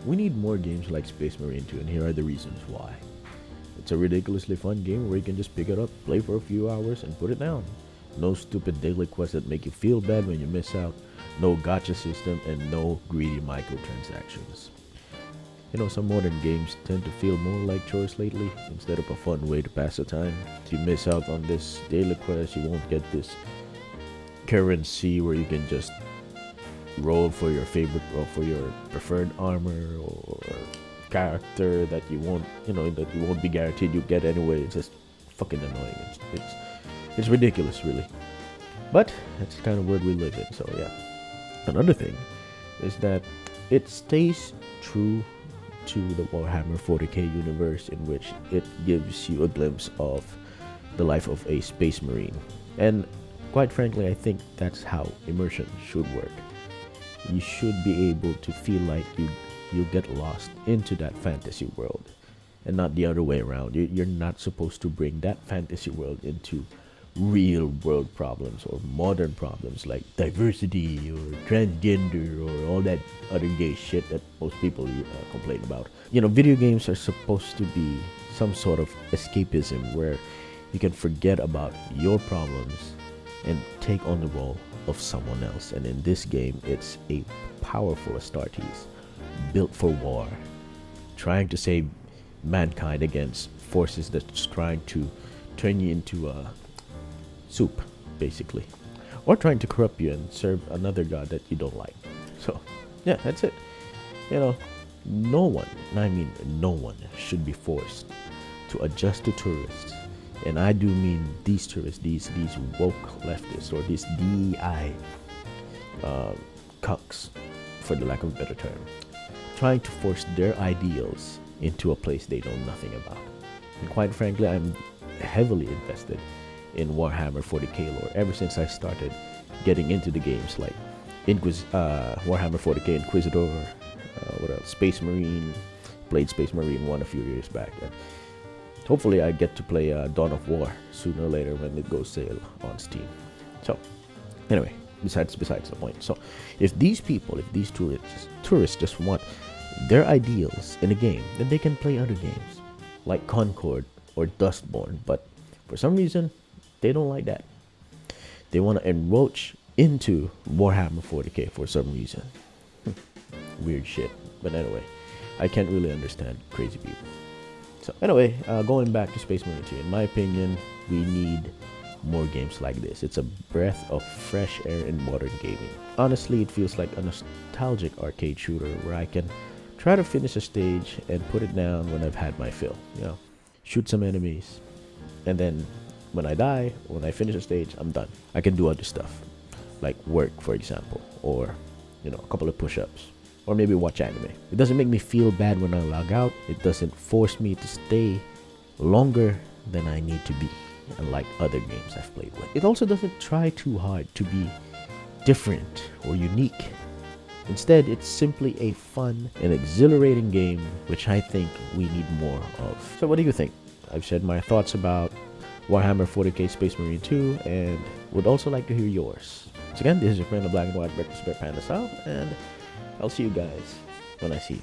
We need more games like Space Marine 2, and here are the reasons why. It's a ridiculously fun game where you can just pick it up, play for a few hours, and put it down. No stupid daily quests that make you feel bad when you miss out, no gacha system, and no greedy microtransactions. You know, some modern games tend to feel more like chores lately instead of a fun way to pass the time. If you miss out on this daily quest, you won't get this currency where you can just roll for your favorite or for your preferred armor or character that you won't, that you won't be guaranteed you get anyway. It's just fucking annoying. It's ridiculous, really. But that's the kind of world we live in. So yeah. Another thing is that it stays true to the Warhammer 40k universe, in which it gives you a glimpse of the life of a space marine. And quite frankly, I think that's how immersion should work. You should be able to feel like you get lost into that fantasy world and not the other way around. You're not supposed to bring that fantasy world into real world problems or modern problems like diversity or transgender or all that other gay shit that most people complain about. Video games are supposed to be some sort of escapism where you can forget about your problems and take on the role of someone else. And in this game, it's a powerful Astartes built for war, trying to save mankind against forces that's trying to turn you into a soup, basically, or trying to corrupt you and serve another god that you don't like. So yeah, that's it. No one, and I mean no one, should be forced to adjust to tourists. And I do mean these tourists, these woke leftists, or these DEI cucks, for the lack of a better term, trying to force their ideals into a place they know nothing about. And quite frankly, I'm heavily invested in Warhammer 40k lore ever since I started getting into the games like Warhammer 40k Inquisitor, what else? Space Marine, played Space Marine 1 a few years back. And hopefully I get to play Dawn of War sooner or later when it goes sale on Steam. So anyway, besides the point. So if these tourists just want their ideals in a game, then they can play other games like Concord or Dustborn. But for some reason, they don't like that. They want to encroach into Warhammer 40k for some reason. Weird shit. But anyway, I can't really understand crazy people. So anyway, going back to Space Marine 2, in my opinion, we need more games like this. It's a breath of fresh air in modern gaming. Honestly, it feels like a nostalgic arcade shooter where I can try to finish a stage and put it down when I've had my fill. Shoot some enemies, and then when I die, when I finish a stage, I'm done. I can do other stuff, like work, for example, or a couple of push-ups, or maybe watch anime. It doesn't make me feel bad when I log out. It doesn't force me to stay longer than I need to be, unlike other games I've played with. It also doesn't try too hard to be different or unique. Instead, it's simply a fun and exhilarating game, which I think we need more of. So what do you think? I've said my thoughts about Warhammer 40k Space Marine 2 and would also like to hear yours. So again, this is your friend, the Black and White Breakfast Bear Panda South, and I'll see you guys when I see you.